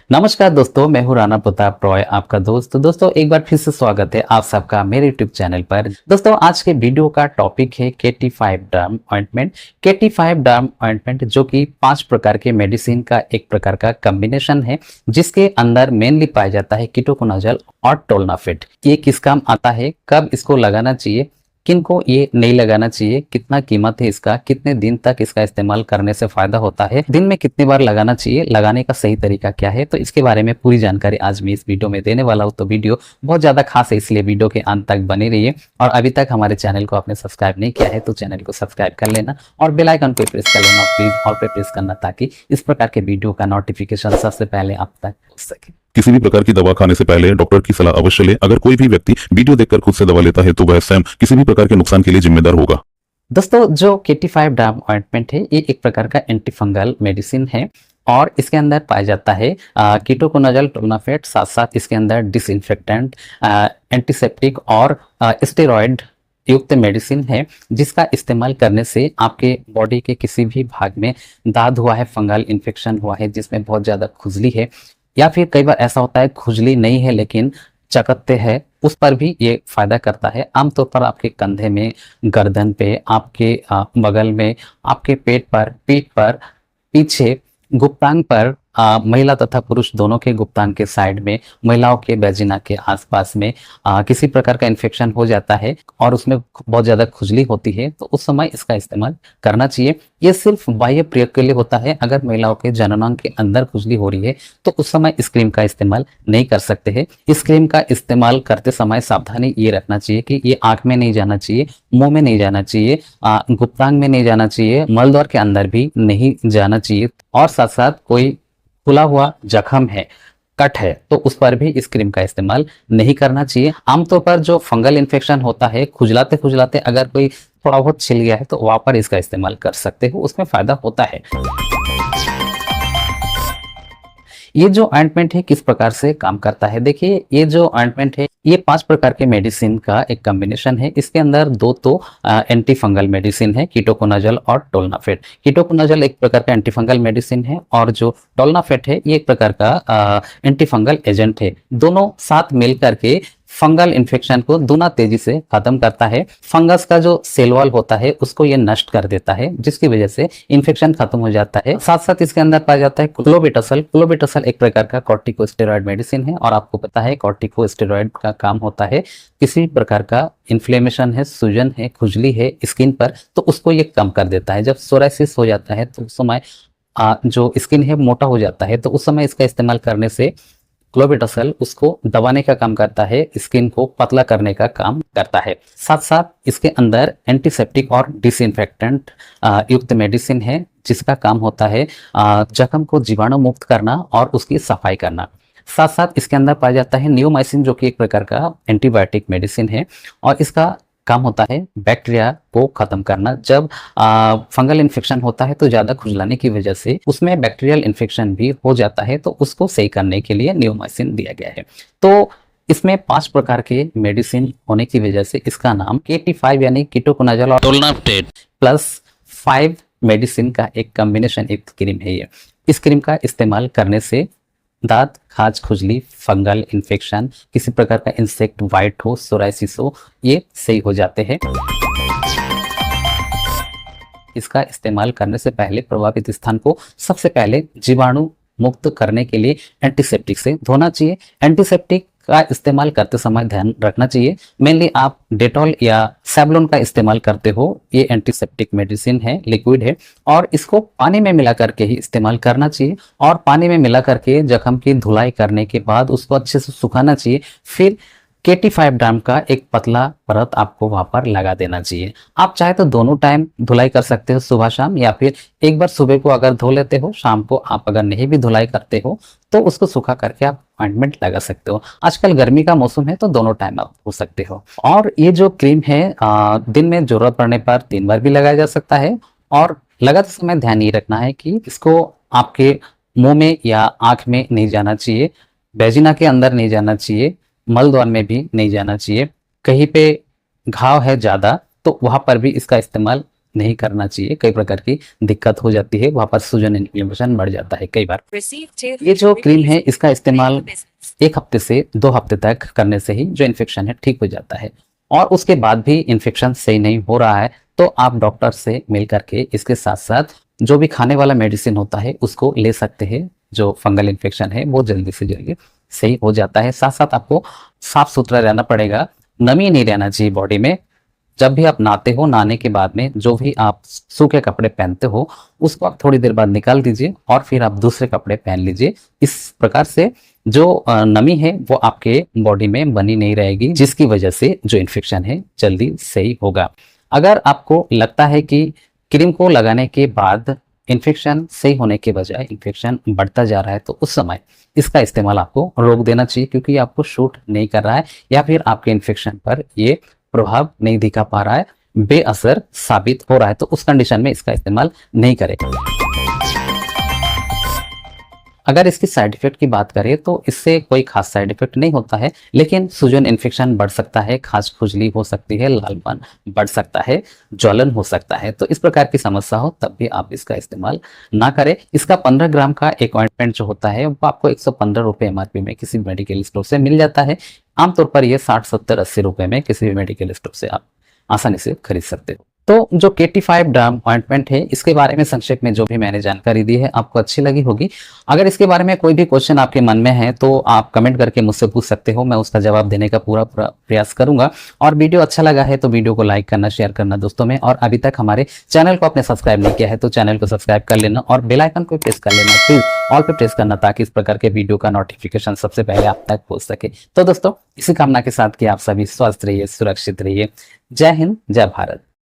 नमस्कार दोस्तों, मैं हूं राणा प्रताप रॉय, आपका दोस्त। तो दोस्तों, एक बार फिर से स्वागत है आप सबका मेरे यूट्यूब चैनल पर। दोस्तों, आज के वीडियो का टॉपिक है KT5 डर्म ऑइंटमेंट। KT5 डर्म ऑइंटमेंट जो कि 5 प्रकार के मेडिसिन का एक प्रकार का कॉम्बिनेशन है, जिसके अंदर मेनली पाया जाता है कीटोकोनाजोल और टोलनाफेट। ये किस काम आता है, कब इसको लगाना चाहिए, किनको ये नहीं लगाना चाहिए, कितना कीमत है इसका, कितने दिन तक इसका इस्तेमाल करने से फायदा होता है, दिन में कितनी बार लगाना चाहिए, लगाने का सही तरीका क्या है, तो इसके बारे में पूरी जानकारी आज मैं इस वीडियो में देने वाला हूं। तो वीडियो बहुत ज्यादा खास है, इसलिए वीडियो के अंत तक बने रहिए। और अभी तक हमारे चैनल को आपने सब्सक्राइब नहीं किया है तो चैनल को सब्सक्राइब कर लेना और बेल आइकन पे प्रेस कर लेना, प्लीज ऑल पे प्रेस करना, ताकि इस प्रकार के वीडियो का नोटिफिकेशन सबसे पहले आप तक पहुंच सके। किसी भी प्रकार की दवा खाने से पहले डॉक्टर की सलाह अवश्य ले। अगर कोई भी व्यक्ति वीडियो देखकर खुद से दवा लेता है तो वह स्वयं किसी भी प्रकार के नुकसान के लिए जिम्मेदार होगा। दोस्तों, जो KT5 डर्म ऑइंटमेंट है, ये एक प्रकार का एंटी फंगल मेडिसिन है और इसके अंदर पाया जाता है कीटोकोनाजोल टोलनाफेट, साथ साथ इसके अंदर डिसइंफेक्टेंट, एंटीसेप्टिक और स्टेरॉयड युक्त मेडिसिन है, जिसका इस्तेमाल करने से आपके बॉडी के किसी भी भाग में दाद हुआ है, फंगल इन्फेक्शन हुआ है जिसमें बहुत ज़्यादा खुजली है, या फिर कई बार ऐसा होता है खुजली नहीं है लेकिन चकत्ते हैं, उस पर भी ये फायदा करता है। आमतौर पर आपके कंधे में, गर्दन पे, आपके बगल में, आपके पेट पर, पीठ पर, पीछे, गुप्तांग पर, महिला तथा पुरुष दोनों के गुप्तांग के साइड में, महिलाओं के वेजिना के आसपास में किसी प्रकार का इन्फेक्शन हो जाता है और उसमें बहुत ज़्यादा खुजली होती है, तो उस समय इसका इस्तेमाल करना चाहिए। ये सिर्फ बाह्य प्रयोग के लिए होता है। अगर महिलाओं के जननांग के अंदर खुजली हो रही है तो उस समय इस क्रीम का इस्तेमाल नहीं कर सकते हैं। इस क्रीम का इस्तेमाल करते समय सावधानी ये रखना चाहिए कि ये आँख में नहीं जाना चाहिए, मुँह में नहीं जाना चाहिए, गुप्तांग में नहीं जाना चाहिए, मलद्वार के अंदर भी नहीं जाना चाहिए, और साथ साथ कोई खुला हुआ जख्म है, कट है, तो उस पर भी इस क्रीम का इस्तेमाल नहीं करना चाहिए। आमतौर पर जो फंगल इन्फेक्शन होता है, खुजलाते खुजलाते अगर कोई थोड़ा बहुत छिल गया है तो वहां पर इसका इस्तेमाल कर सकते हो, उसमें फायदा होता है। ये जो ऑइंटमेंट है किस प्रकार से काम करता है, देखिए, ये जो ऑइंटमेंट है ये 5 प्रकार के मेडिसिन का एक कॉम्बिनेशन है। इसके अंदर 2 तो एंटी फंगल मेडिसिन है, कीटोकोनाजोल और टोलनाफेट। कीटोकोनाजोल एक प्रकार का एंटी फंगल मेडिसिन है और जो टोलनाफेट है ये एक प्रकार का एंटी फंगल एजेंट है। दोनों साथ मिल करके फंगल इन्फेक्शन को दूना तेजी से खत्म करता है। फंगस का जो सेल वॉल होता है उसको ये नष्ट कर देता है, जिसकी वजह से इन्फेक्शन खत्म हो जाता है। साथ साथ इसके अंदर पाया जाता है क्लोबेटासोल। क्लोबेटासोल एक प्रकार का कॉर्टिकोस्टेरॉइड मेडिसिन है और आपको पता है कॉर्टिकोस्टेरॉइड का काम होता है किसी प्रकार का इन्फ्लेमेशन है, सूजन है, खुजली है स्किन पर, तो उसको ये कम कर देता है। जब सोराइसिस हो जाता है तो उस समय जो स्किन है मोटा हो जाता है, तो उस समय इसका इस्तेमाल करने से क्लोबेटासोल उसको दबाने का काम करता है, स्किन को पतला करने का काम करता है। साथ साथ इसके अंदर एंटीसेप्टिक और डिसइंफेक्टेंट युक्त मेडिसिन है, जिसका काम होता है जख्म को जीवाणु मुक्त करना और उसकी सफाई करना। साथ साथ इसके अंदर पाया जाता है नियोमाइसिन, जो कि एक प्रकार का एंटीबायोटिक मेडिसिन है और इसका काम होता है बैक्टीरिया को खत्म करना। जब फंगल इन्फेक्शन होता है तो ज्यादा खुजलाने की वजह से उसमें बैक्टीरियल इन्फेक्शन भी हो जाता है, तो उसको सही करने के लिए नियोमाइसिन दिया गया है। तो इसमें 5 प्रकार के मेडिसिन होने की वजह से इसका नाम KT5 यानी कीटोकोनाजोल और टोलनाफेट प्लस 5 मेडिसिन का एक कॉम्बिनेशन एक क्रीम है ये। इस क्रीम का इस्तेमाल करने से दांत, खाज, खुजली, फंगल इन्फेक्शन, किसी प्रकार का इंसेक्ट वाइट हो, सोराइसिस हो, ये सही हो जाते हैं। इसका इस्तेमाल करने से पहले प्रभावित स्थान को सबसे पहले जीवाणु मुक्त करने के लिए एंटीसेप्टिक से धोना चाहिए। एंटीसेप्टिक का इस्तेमाल करते समय ध्यान रखना चाहिए, मेनली आप डेटॉल या सैवलॉन का इस्तेमाल करते हो। ये एंटीसेप्टिक मेडिसिन है, लिक्विड है और इसको पानी में मिला करके ही इस्तेमाल करना चाहिए और पानी में मिला करके जख्म की धुलाई करने के बाद उसको अच्छे से सुखाना चाहिए। फिर KT5 डर्म का एक पतला परत आपको वहां पर लगा देना चाहिए। आप चाहे तो दोनों टाइम धुलाई कर सकते हो, सुबह शाम, या फिर एक बार सुबह को अगर धो लेते हो, शाम को आप अगर नहीं भी धुलाई करते हो तो उसको सूखा करके आप ऑइंटमेंट लगा सकते हो। आजकल गर्मी का मौसम है तो दोनों टाइम आप धो सकते हो। और ये जो क्रीम है दिन में जरूरत पड़ने पर 3 बार भी लगाया जा सकता है और लगाते समय ध्यान ये रखना है कि इसको आपके मुंह में या आंख में नहीं जाना चाहिए, वेजिना के अंदर नहीं जाना चाहिए, मल द्वार में भी नहीं जाना चाहिए। कहीं पे घाव है ज्यादा तो वहां पर भी इसका इस्तेमाल नहीं करना चाहिए। कई प्रकार की दिक्कत हो जाती है, वहां पर सूजन इन्फ्लेमेशन बढ़ जाता है कई बार। ये जो क्रीम है इसका इस्तेमाल 1 हफ्ते से 2 हफ्ते तक करने से ही जो इन्फेक्शन है ठीक हो जाता है। और उसके बाद भी इन्फेक्शन सही नहीं हो रहा है तो आप डॉक्टर से मिल करके इसके साथ साथ जो भी खाने वाला मेडिसिन होता है उसको ले सकते हैं। जो फंगल इन्फेक्शन है वो जल्दी से जल्दी सही हो जाता है। साथ साथ आपको साफ सुथरा रहना पड़ेगा, नमी नहीं रहना चाहिए बॉडी में। जब भी आप नहाते हो, नहाने के बाद में जो भी आप सूखे कपड़े पहनते हो उसको आप थोड़ी देर बाद निकाल दीजिए और फिर आप दूसरे कपड़े पहन लीजिए। इस प्रकार से जो नमी है वो आपके बॉडी में बनी नहीं रहेगी, जिसकी वजह से जो इन्फेक्शन है जल्दी सही होगा। अगर आपको लगता है कि क्रीम को लगाने के बाद इन्फेक्शन सही होने के बजाय इन्फेक्शन बढ़ता जा रहा है तो उस समय इसका इस्तेमाल आपको रोक देना चाहिए, क्योंकि आपको शूट नहीं कर रहा है या फिर आपके इन्फेक्शन पर ये प्रभाव नहीं दिखा पा रहा है, बेअसर साबित हो रहा है, तो उस कंडीशन में इसका इस्तेमाल नहीं करें। अगर इसकी साइड इफेक्ट की बात करें तो इससे कोई खास साइड इफेक्ट नहीं होता है, लेकिन सूजन इन्फेक्शन बढ़ सकता है, खाज खुजली हो सकती है, लालपन बढ़ सकता है, ज्वलन हो सकता है। तो इस प्रकार की समस्या हो तब भी आप इसका इस्तेमाल ना करें। इसका 15 ग्राम का एक ऑइंटमेंट जो होता है वो आपको 115 रुपये MRP में किसी मेडिकल स्टोर से मिल जाता है। आमतौर पर यह 60, 70, 80 रुपये में किसी भी मेडिकल स्टोर से आप आसानी से खरीद सकते हो। तो जो KT5 डर्म ऑइंटमेंट है इसके बारे में संक्षेप में जो भी मैंने जानकारी दी है आपको अच्छी लगी होगी। अगर इसके बारे में कोई भी क्वेश्चन आपके मन में है तो आप कमेंट करके मुझसे पूछ सकते हो, मैं उसका जवाब देने का पूरा प्रयास करूंगा। और वीडियो अच्छा लगा है तो वीडियो को लाइक करना, शेयर करना दोस्तों में। और अभी तक हमारे चैनल को आपने सब्सक्राइब नहीं किया है तो चैनल को सब्सक्राइब कर लेना और बेल आइकन को प्रेस कर लेना, प्लीज ऑल पे प्रेस करना, ताकि इस प्रकार के वीडियो का नोटिफिकेशन सबसे पहले आप तक पहुंच सके। तो दोस्तों इसी कामना के साथ कि आप सभी स्वस्थ रहिए, सुरक्षित रहिए। जय हिंद, जय भारत।